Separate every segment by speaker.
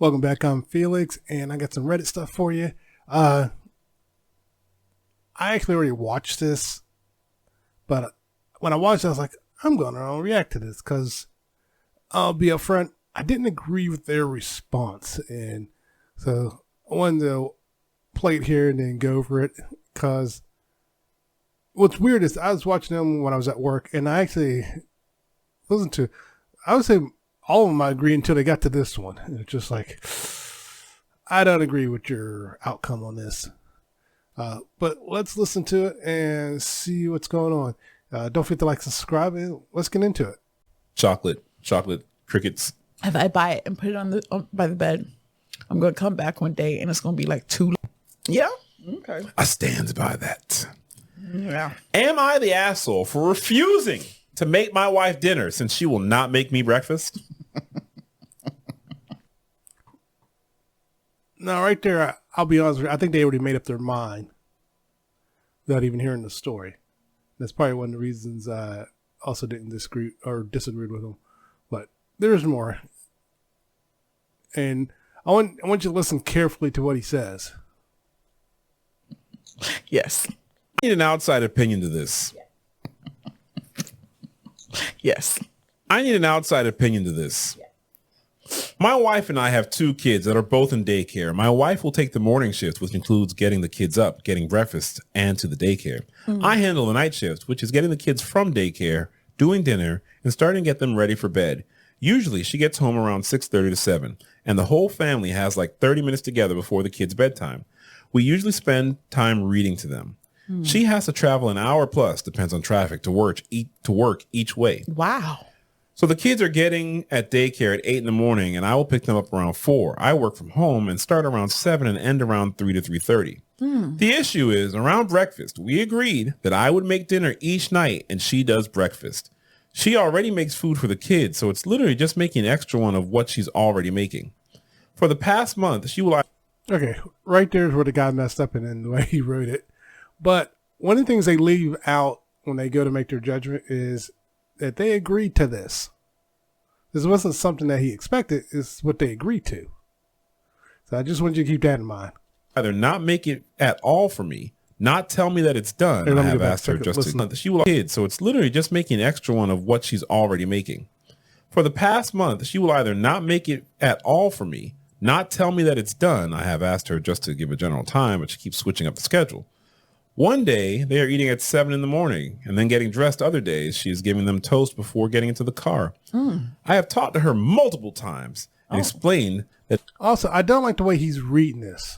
Speaker 1: Welcome back. I'm Felix, and I got some Reddit stuff for you. I actually already watched this, but when I watched it, I was like, I'm going to react to this because I'll be upfront. I didn't agree with their response, and so I wanted to play it here and then go over it because what's weird is I was watching them when I was at work, and I actually listened to, I would say all of them I agree until they got to this one. And it's just like, I don't agree with your outcome on this. But let's listen to it and see what's going on. Don't forget to like, subscribe, and let's get into it.
Speaker 2: Chocolate crickets.
Speaker 3: If I buy it and put it by the bed, I'm going to come back one day and it's going to be like too. Yeah. Okay.
Speaker 2: I stand by that.
Speaker 3: Yeah.
Speaker 2: Am I the asshole for refusing to make my wife dinner since she will not make me breakfast?
Speaker 1: Now, right there, I'll be honest with you, I think they already made up their mind without even hearing the story. That's probably one of the reasons I also didn't disagree with them. But there's more. And I want you to listen carefully to what he says.
Speaker 3: Yes.
Speaker 2: I need an outside opinion to this.
Speaker 3: Yes.
Speaker 2: I need an outside opinion to this. My wife and I have 2 kids that are both in daycare. My wife will take the morning shift, which includes getting the kids up, getting breakfast, and to the daycare. I handle the night shift, which is getting the kids from daycare, doing dinner, and starting to get them ready for bed. Usually she gets home around 6:30 to 7, and the whole family has like 30 minutes together before the kids' bedtime. We usually spend time reading to them. She has to travel an hour plus, depends on traffic, to work each way.
Speaker 3: Wow.
Speaker 2: So the kids are getting at daycare at 8 in the morning, and I will pick them up around 4. I work from home and start around 7 and end around 3 to 3:30. The issue is around breakfast. We agreed that I would make dinner each night and she does breakfast. She already makes food for the kids, so it's literally just making an extra one of what she's already making. For the past month, she will...
Speaker 1: Okay, right there is where the guy messed up in the way he wrote it. But one of the things they leave out when they go to make their judgment is that they agreed to this. This wasn't something that he expected. It's what they agreed to. So I just want you to keep that in mind.
Speaker 2: Either not make it at all for me, not tell me that it's done.
Speaker 1: Hey,
Speaker 2: I have asked her just to... She will kids, so it's literally just making an extra one of what she's already making. For the past month, she will either not make it at all for me, not tell me that it's done. I have asked her just to give a general time, but she keeps switching up the schedule. One day, they are eating at 7 in the morning and then getting dressed other days. She is giving them toast before getting into the car. I have talked to her multiple times and explained that...
Speaker 1: Also, I don't like the way he's reading this.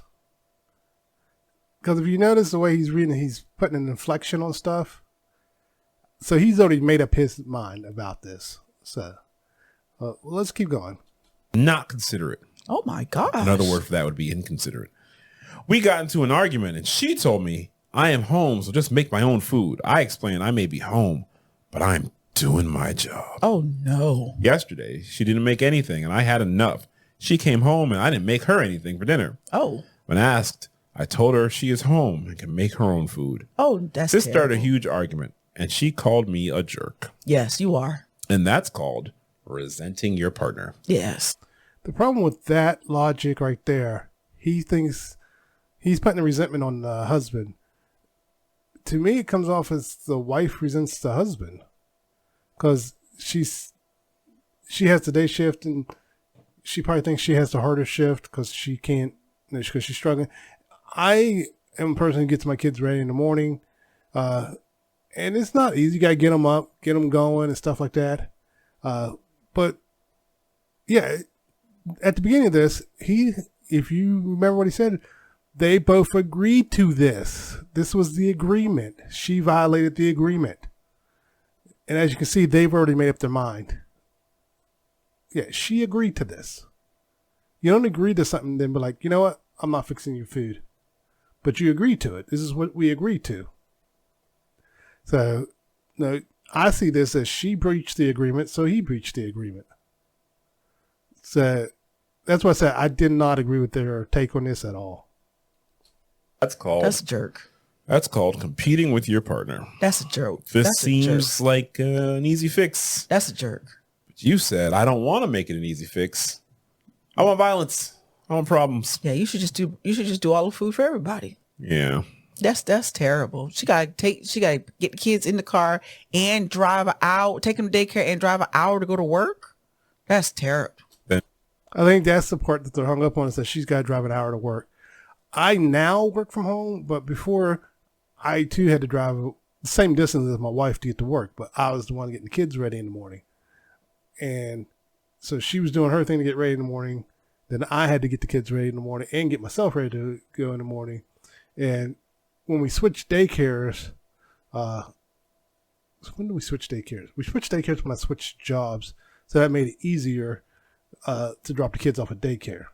Speaker 1: Because if you notice the way he's reading it, he's putting an inflection on stuff. So he's already made up his mind about this. So let's keep going.
Speaker 2: Not considerate.
Speaker 3: Oh my God.
Speaker 2: Another word for that would be inconsiderate. We got into an argument and she told me, I am home, so just make my own food. I explained I may be home, but I'm doing my job.
Speaker 3: Oh no.
Speaker 2: Yesterday, she didn't make anything and I had enough. She came home and I didn't make her anything for dinner.
Speaker 3: Oh.
Speaker 2: When asked, I told her she is home and can make her own food.
Speaker 3: Oh, that's
Speaker 2: This
Speaker 3: terrible.
Speaker 2: started a huge argument and she called me a jerk.
Speaker 3: Yes, you are.
Speaker 2: And that's called resenting your partner.
Speaker 3: Yes.
Speaker 1: The problem with that logic right there, he thinks he's putting the resentment on the husband. To me, it comes off as the wife resents the husband because she has the day shift and she probably thinks she has the harder shift because she can't, because she's struggling. I am a person who gets my kids ready in the morning, and it's not easy. You got to get them up, get them going and stuff like that. But yeah, at the beginning of this, if you remember what he said, they both agreed to this. This was the agreement. She violated the agreement. And as you can see, they've already made up their mind. Yeah, she agreed to this. You don't agree to something, then be like, you know what? I'm not fixing your food. But you agreed to it. This is what we agreed to. So, no, I see this as she breached the agreement, so he breached the agreement. So, that's why I said I did not agree with their take on this at all.
Speaker 2: That's
Speaker 3: That's a jerk.
Speaker 2: That's called competing with your partner.
Speaker 3: That's a joke.
Speaker 2: This
Speaker 3: That's
Speaker 2: seems like an easy fix.
Speaker 3: That's a jerk.
Speaker 2: But you said, I don't want to make it an easy fix. I want violence. I want problems.
Speaker 3: Yeah, you should just do all the food for everybody.
Speaker 2: Yeah.
Speaker 3: That's terrible. She gotta get the kids in the car and drive an hour, take them to daycare and drive an hour to go to work. That's terrible.
Speaker 1: I think that's the part that they're hung up on, is that she's got to drive an hour to work. I now work from home, but before I too had to drive the same distance as my wife to get to work, but I was the one getting the kids ready in the morning. And so she was doing her thing to get ready in the morning. Then I had to get the kids ready in the morning and get myself ready to go in the morning. And when we switched daycares, so when did we switch daycares? We switched daycares when I switched jobs. So that made it easier to drop the kids off at daycare.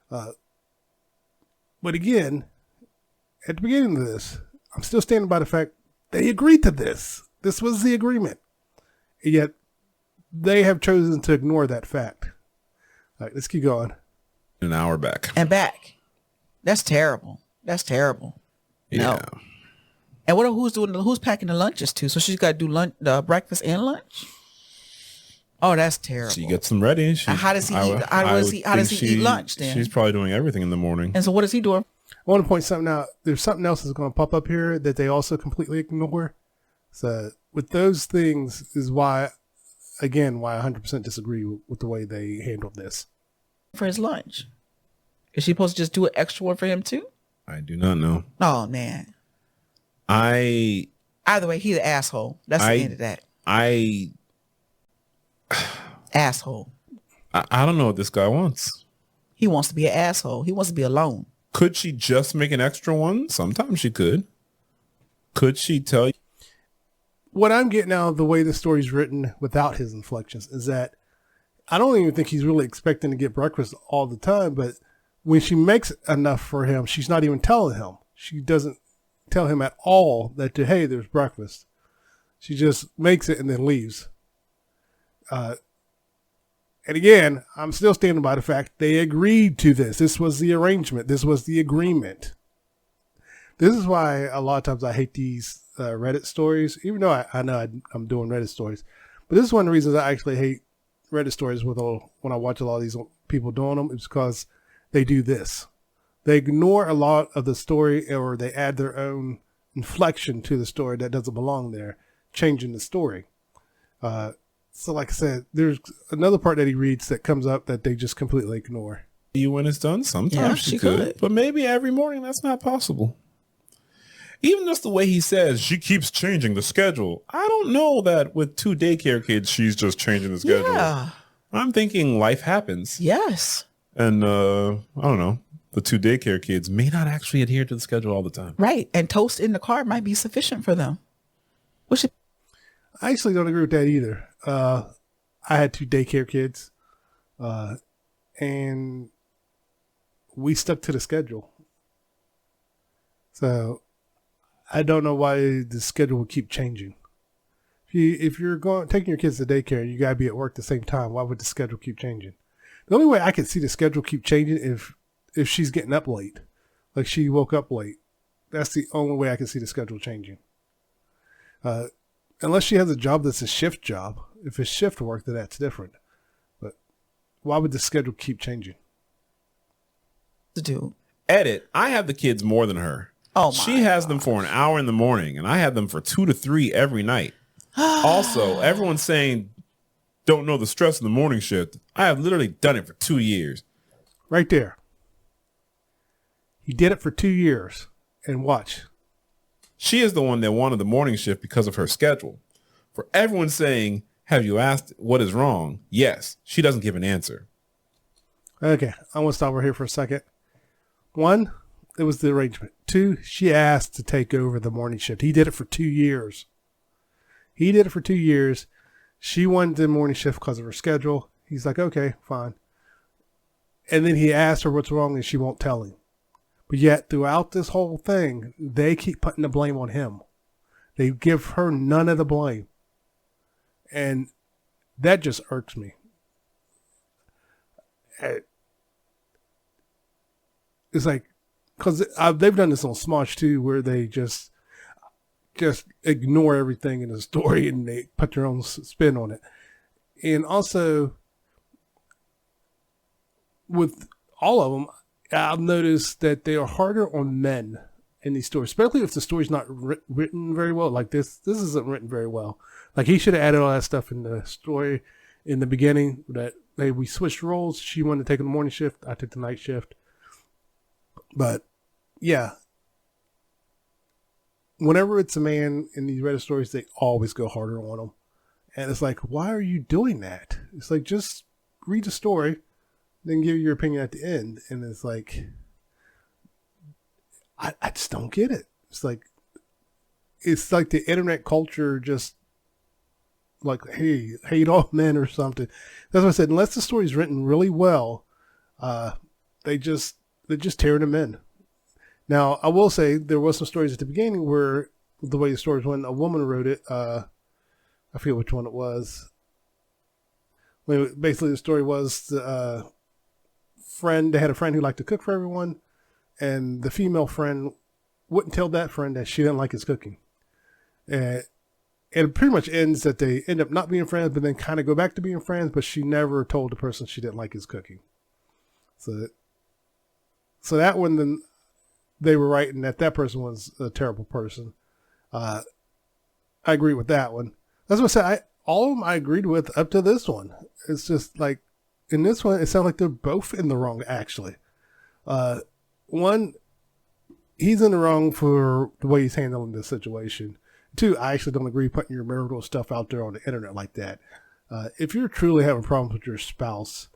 Speaker 1: But again, at the beginning of this, I'm still standing by the fact they agreed to this. This was the agreement. And yet they have chosen to ignore that fact. All right, let's keep going.
Speaker 2: An hour back.
Speaker 3: And back. That's terrible. That's terrible.
Speaker 2: Yeah.
Speaker 3: No. And who's packing the lunches too? So she's got to do breakfast and lunch. Oh, that's terrible.
Speaker 2: She gets them ready.
Speaker 3: How does he eat lunch then?
Speaker 2: She's probably doing everything in the morning.
Speaker 3: And so what is he doing?
Speaker 1: I want to point something out. There's something else that's going to pop up here that they also completely ignore. So with those things is why I 100% disagree with the way they handled this.
Speaker 3: For his lunch. Is she supposed to just do an extra one for him too?
Speaker 2: I do not know.
Speaker 3: Oh, man. Either way, he's an asshole. That's the end of that. Asshole.
Speaker 2: I don't know what this guy wants.
Speaker 3: He wants to be an asshole. He wants to be alone.
Speaker 2: Could she just make an extra one? Sometimes she could. Could she tell you?
Speaker 1: What I'm getting out of the way the story's written without his inflections is that I don't even think he's really expecting to get breakfast all the time, but when she makes enough for him, she's not even telling him. She doesn't tell him at all that, hey, there's breakfast. She just makes it and then leaves. And again, I'm still standing by the fact they agreed to this. This was the arrangement. This was the agreement. This is why a lot of times I hate these Reddit stories, even though I know I'm doing Reddit stories. But this is one of the reasons I actually hate Reddit stories when I watch a lot of these people doing them, is because they do this. They ignore a lot of the story, or they add their own inflection to the story that doesn't belong there, changing the story. So like I said, there's another part that he reads that comes up that they just completely ignore.
Speaker 2: You when it's done? Sometimes
Speaker 3: Yeah,
Speaker 2: she
Speaker 3: she
Speaker 2: could.
Speaker 3: could.
Speaker 2: But maybe every morning that's not possible. Even just the way he says she keeps changing the schedule. I don't know that with 2 daycare kids, she's just changing the schedule.
Speaker 3: Yeah.
Speaker 2: I'm thinking life happens.
Speaker 3: Yes.
Speaker 2: And I don't know. The 2 daycare kids may not actually adhere to the schedule all the time.
Speaker 3: Right. And toast in the car might be sufficient for them.
Speaker 1: I actually don't agree with that either. I had 2 daycare kids, and we stuck to the schedule. So I don't know why the schedule would keep changing. If you're taking your kids to daycare, you gotta be at work at the same time. Why would the schedule keep changing? The only way I could see the schedule keep changing if she's getting up late, like she woke up late. That's the only way I can see the schedule changing. Unless she has a job that's a shift job. If it's shift work, then that's different. But why would the schedule keep changing?
Speaker 3: To do.
Speaker 2: Edit. I have the kids more than her.
Speaker 3: Oh,
Speaker 2: she has them for an hour in the morning, and I have them for 2 to 3 every night. Also, everyone's saying don't know the stress of the morning shift. I have literally done it for 2 years.
Speaker 1: Right there. He did it for 2 years. And watch.
Speaker 2: She is the one that wanted the morning shift because of her schedule. For everyone saying, have you asked what is wrong? Yes. She doesn't give an answer.
Speaker 1: Okay, I want to stop right here for a second. 1, it was the arrangement. 2, she asked to take over the morning shift. He did it for 2 years. She wanted the morning shift because of her schedule. He's like, okay, fine. And then he asked her what's wrong, and she won't tell him. But yet, throughout this whole thing, they keep putting the blame on him. They give her none of the blame. And that just irks me. It's like, because they've done this on Smosh too, where they just ignore everything in the story and they put their own spin on it. And also, with all of them, I've noticed that they are harder on men in these stories, especially if the story's not written very well. Like this isn't written very well. Like he should have added all that stuff in the story in the beginning. That hey, we switched roles. She wanted to take the morning shift. I took the night shift. But yeah, whenever it's a man in these Reddit stories, they always go harder on them. And it's like, why are you doing that? It's like, just read the story, then give your opinion at the end. And it's like, I just don't get it. It's like the internet culture just like, hey, hate all men or something. That's what I said. Unless the story's written really well, they're just tearing them in. Now, I will say there was some stories at the beginning where the way the stories went, a woman wrote it. I forget which one it was. Basically, the story was the friend. They had a friend who liked to cook for everyone, and the female friend wouldn't tell that friend that she didn't like his cooking. And it pretty much ends that they end up not being friends, but then kind of go back to being friends. But she never told the person she didn't like his cooking. So that one, then they were right in that person was a terrible person. I agree with that one. That's what I said. All of them I agreed with up to this one. It's just like in this one, it sounds like they're both in the wrong. Actually, one, he's in the wrong for the way he's handling this situation. Two, I actually don't agree putting your marital stuff out there on the internet like that. If you're truly having problems with your spouse,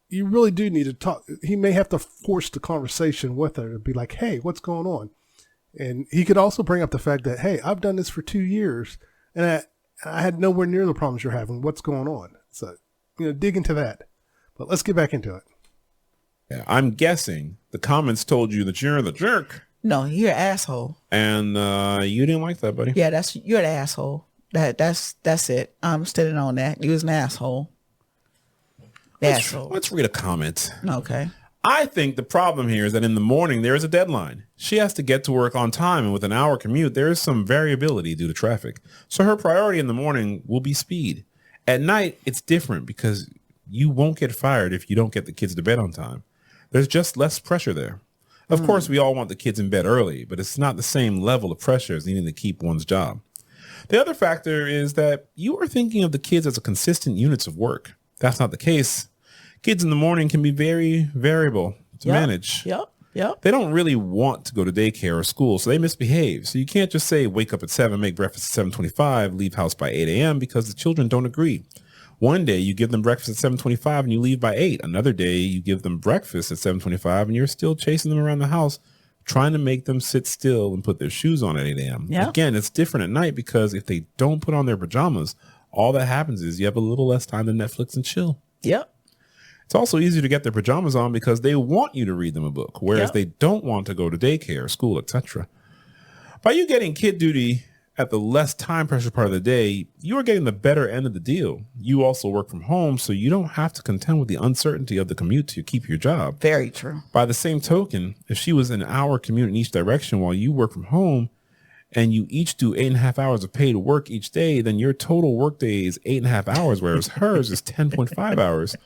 Speaker 1: you really do need to talk. He may have to force the conversation with her to be like, hey, what's going on? And he could also bring up the fact that, hey, I've done this for 2 years and I had nowhere near the problems you're having. What's going on? So, dig into that. But let's get back into it.
Speaker 2: Yeah, I'm guessing the comments told you that you're the jerk.
Speaker 3: No, you're an asshole.
Speaker 2: And you didn't like that, buddy.
Speaker 3: Yeah, you're an asshole. That's it. I'm standing on that. You was an asshole.
Speaker 2: Let's read a comment.
Speaker 3: Okay.
Speaker 2: I think the problem here is that in the morning there is a deadline. She has to get to work on time, and with an hour commute, there is some variability due to traffic. So her priority in the morning will be speed. At night, it's different because you won't get fired if you don't get the kids to bed on time. There's just less pressure there. Of course, we all want the kids in bed early, but it's not the same level of pressure as needing to keep one's job. The other factor is that you are thinking of the kids as a consistent units of work. That's not the case. Kids in the morning can be very variable to manage.
Speaker 3: Yep.
Speaker 2: They don't really want to go to daycare or school, so they misbehave. So you can't just say, wake up at 7, make breakfast at 7:25, leave house by 8 a.m. because the children don't agree. One day you give them breakfast at 7:25 and you leave by 8. Another day you give them breakfast at 7:25 and you're still chasing them around the house, trying to make them sit still and put their shoes on at 8 a.m.
Speaker 3: Yep.
Speaker 2: Again, it's different at night because if they don't put on their pajamas, all that happens is you have a little less time to Netflix and chill.
Speaker 3: Yep.
Speaker 2: It's also easier to get their pajamas on because they want you to read them a book, whereas they don't want to go to daycare, school, etc. By you getting kid duty at the less time pressure part of the day, you are getting the better end of the deal. You also work from home, so you don't have to contend with the uncertainty of the commute to keep your job.
Speaker 3: Very true.
Speaker 2: By the same token, if she was an hour commute in each direction while you work from home and you each do 8.5 hours of paid work each day, then your total workday is 8.5 hours, whereas hers is 10.5 hours.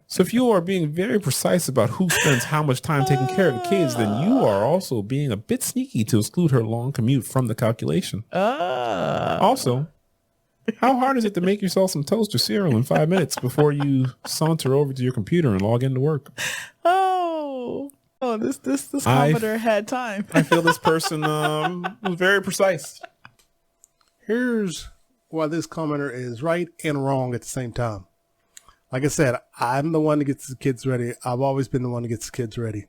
Speaker 2: So if you are being very precise about who spends how much time taking care of the kids, then you are also being a bit sneaky to exclude her long commute from the calculation. Also, how hard is it to make yourself some toast or cereal in 5 minutes before you saunter over to your computer and log into work?
Speaker 3: Oh, this commenter had time.
Speaker 2: I feel this person was very precise.
Speaker 1: Here's why this commenter is right and wrong at the same time. Like I said, I'm the one that gets the kids ready. I've always been the one that gets the kids ready.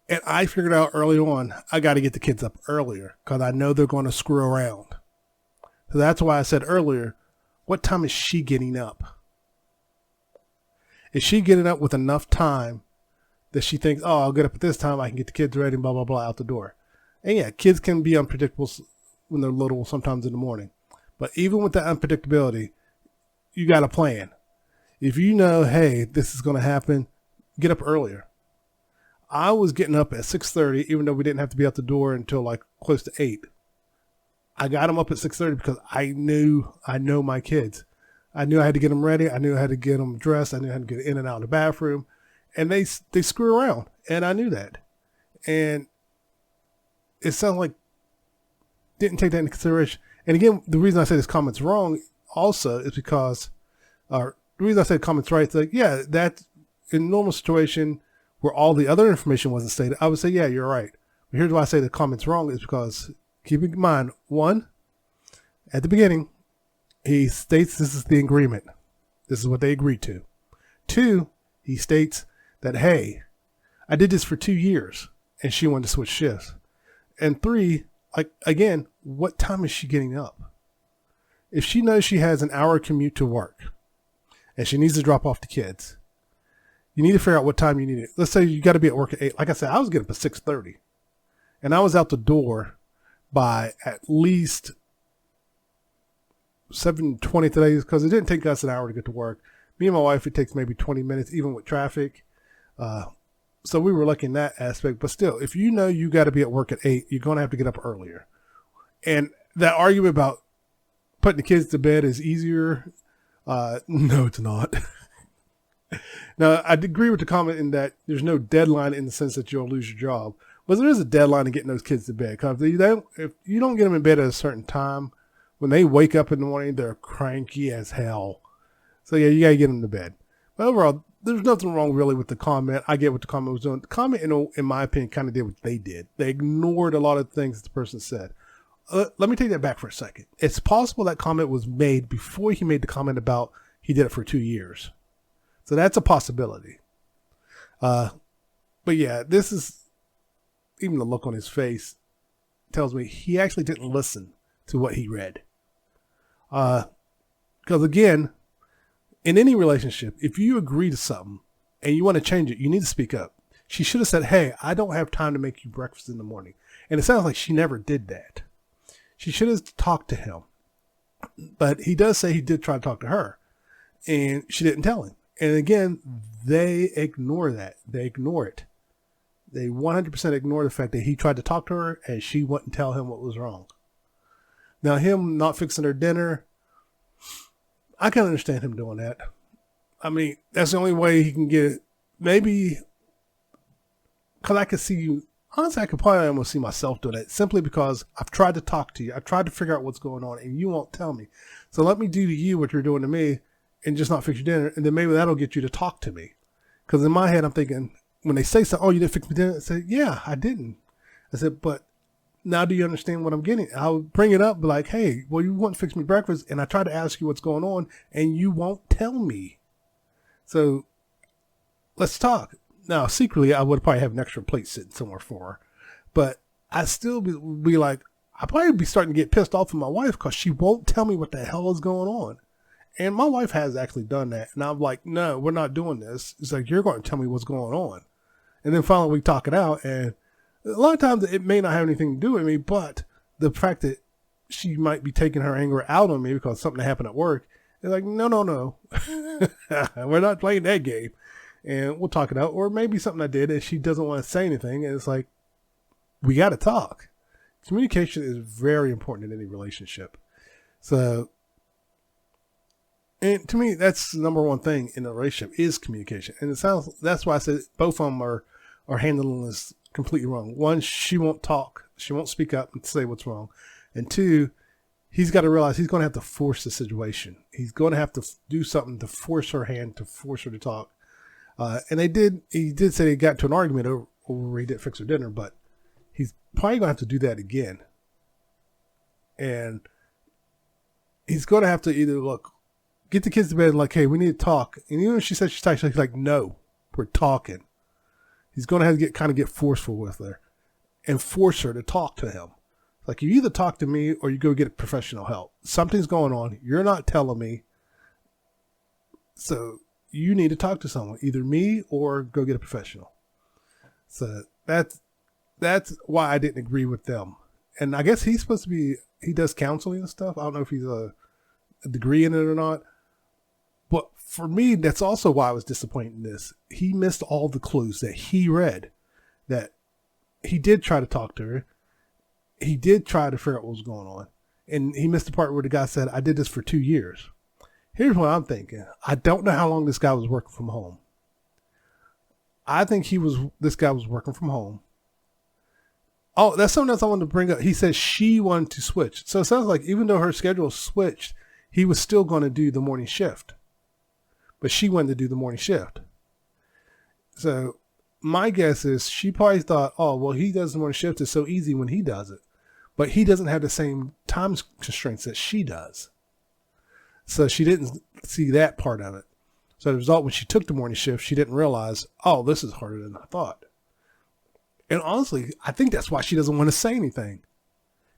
Speaker 1: And I figured out early on, I got to get the kids up earlier because I know they're going to screw around. So that's why I said earlier, what time is she getting up? Is she getting up with enough time that she thinks, oh, I'll get up at this time, I can get the kids ready and blah, blah, blah out the door. And yeah, kids can be unpredictable when they're little, sometimes in the morning. But even with that unpredictability, you got a plan. If you know, hey, this is going to happen, get up earlier. I was getting up at 6:30, even though we didn't have to be out the door until like close to 8. I got them up at 6:30 because I know my kids. I knew I had to get them ready. I knew I had to get them dressed. I knew I had to get in and out of the bathroom. And they screw around. And I knew that. And it sounds like didn't take that into consideration. And again, the reason I say this comment's wrong also is because, the reason I said comment's right, it's like, yeah, that in a normal situation where all the other information wasn't stated, I would say, yeah, you're right. But here's why I say the comment's wrong is because, keep in mind, one, at the beginning, he states this is the agreement. This is what they agreed to. Two, he states that, hey, I did this for 2 years and she wanted to switch shifts. And three, like, again, what time is she getting up? If she knows she has an hour commute to work and she needs to drop off the kids, you need to figure out what time you need it. Let's say you got to be at work at 8. Like I said, I was getting up at 6:30 and I was out the door by at least 7:20 today because it didn't take us an hour to get to work. Me and my wife, it takes maybe 20 minutes, even with traffic. So we were lucky in that aspect. But still, if you know you got to be at work at 8, you're going to have to get up earlier. And that argument about putting the kids to bed is easier. No, it's not. Now, I agree with the comment in that there's no deadline in the sense that you'll lose your job. But there is a deadline to getting those kids to bed. Because if you don't get them in bed at a certain time, when they wake up in the morning, they're cranky as hell. So yeah, you got to get them to bed. But overall, there's nothing wrong really with the comment. I get what the comment was doing. The comment, in my opinion, kind of did what they did. They ignored a lot of things that the person said. Let me take that back for a second. It's possible that comment was made before he made the comment about he did it for 2 years. So that's a possibility. But yeah, this is, even the look on his face tells me he actually didn't listen to what he read. Because again, in any relationship, if you agree to something and you want to change it, you need to speak up. She should have said, hey, I don't have time to make you breakfast in the morning. And it sounds like she never did that. She should have talked to him. But he does say he did try to talk to her. And she didn't tell him. And again, they ignore that. They ignore it. They 100% ignore the fact that he tried to talk to her and she wouldn't tell him what was wrong. Now, him not fixing her dinner, I can understand him doing that. I mean, that's the only way he can get it. Maybe because I could see you. Honestly, I could probably almost see myself doing that simply because I've tried to talk to you. I've tried to figure out what's going on and you won't tell me. So let me do to you what you're doing to me and just not fix your dinner. And then maybe that'll get you to talk to me. Because in my head, I'm thinking, when they say something, oh, you didn't fix my dinner? I said, yeah, I didn't. I said, but now do you understand what I'm getting? I'll bring it up, be like, hey, well, you won't fix me breakfast. And I try to ask you what's going on and you won't tell me. So let's talk. Now, secretly, I would probably have an extra plate sitting somewhere for her. But I still be like, I'd probably be starting to get pissed off with my wife because she won't tell me what the hell is going on. And my wife has actually done that. And I'm like, no, we're not doing this. It's like, you're going to tell me what's going on. And then finally we talk it out. And a lot of times it may not have anything to do with me, but the fact that she might be taking her anger out on me because something happened at work, it's like, no. We're not playing that game. And we'll talk it out. Or maybe something I did and she doesn't want to say anything. And it's like, we got to talk. Communication is very important in any relationship. So, and to me, that's the number one thing in a relationship is communication. And it sounds, that's why I said both of them are handling this completely wrong. One, she won't talk. She won't speak up and say what's wrong. And two, he's got to realize he's going to have to force the situation. He's going to have to do something to force her hand, to force her to talk. And he did say they got to an argument over where he didn't fix her dinner, but he's probably going to have to do that again. And he's going to have to either get the kids to bed and like, hey, we need to talk. And even if she says she's tired, she's like, no, we're talking. He's going to have to get forceful with her and force her to talk to him. Like, you either talk to me or you go get professional help. Something's going on. You're not telling me. So you need to talk to someone, either me or go get a professional. So that's why I didn't agree with them. And I guess he's supposed to be, he does counseling and stuff. I don't know if he's a degree in it or not. But for me, that's also why I was disappointed in this. He missed all the clues that he read, that he did try to talk to her. He did try to figure out what was going on. And he missed the part where the guy said, I did this for 2 years. Here's what I'm thinking. I don't know how long this guy was working from home. I think this guy was working from home. Oh, that's something else I wanted to bring up. He said she wanted to switch. So it sounds like even though her schedule switched, he was still going to do the morning shift. But she wanted to do the morning shift. So my guess is she probably thought, oh, well, he does the morning shift. It's so easy when he does it. But he doesn't have the same time constraints that she does. So she didn't see that part of it. So the result, when she took the morning shift, she didn't realize, oh, this is harder than I thought. And honestly, I think that's why she doesn't want to say anything.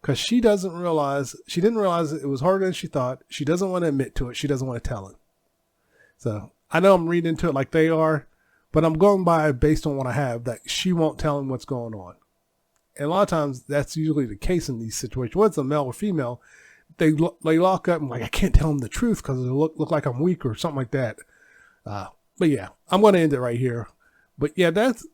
Speaker 1: Because she didn't realize it was harder than she thought. She doesn't want to admit to it. She doesn't want to tell it. So I know I'm reading into it like they are, but I'm going by based on what I have, that she won't tell him what's going on. And a lot of times that's usually the case in these situations. Whether it's a male or female, they lock up and like, I can't tell him the truth because it'll look like I'm weak or something like that. But yeah, I'm going to end it right here. But yeah, that's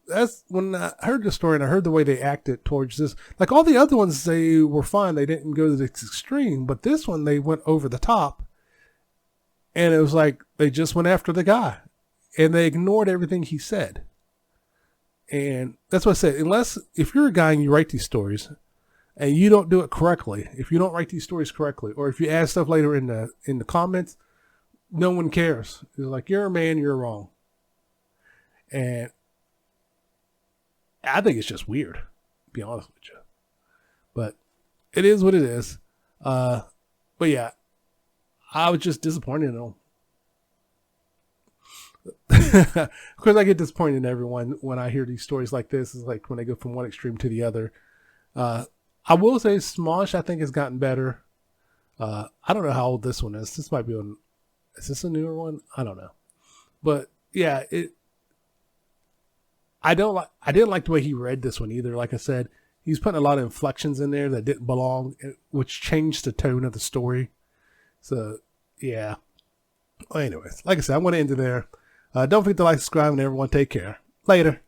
Speaker 1: when I heard the story and I heard the way they acted towards this. Like all the other ones, they were fine. They didn't go to the extreme, but this one, they went over the top. And it was like, they just went after the guy and they ignored everything he said. And that's what I said. If you're a guy and you write these stories and you don't do it correctly, if you don't write these stories correctly, or if you add stuff later in the comments, no one cares. It's like, you're a man, you're wrong. And I think it's just weird, to be honest with you. But it is what it is. But yeah, I was just disappointed in them. Of course, I get disappointed in everyone when I hear these stories like this. It's like when they go from one extreme to the other. I will say Smosh, I think, has gotten better. I don't know how old this one is. This might be is this a newer one? I don't know. But yeah, I didn't like the way he read this one either. Like I said, he's putting a lot of inflections in there that didn't belong, which changed the tone of the story. So yeah. Well, anyways, like I said, I'm going to end it there. Don't forget to like, subscribe, and everyone take care. Later.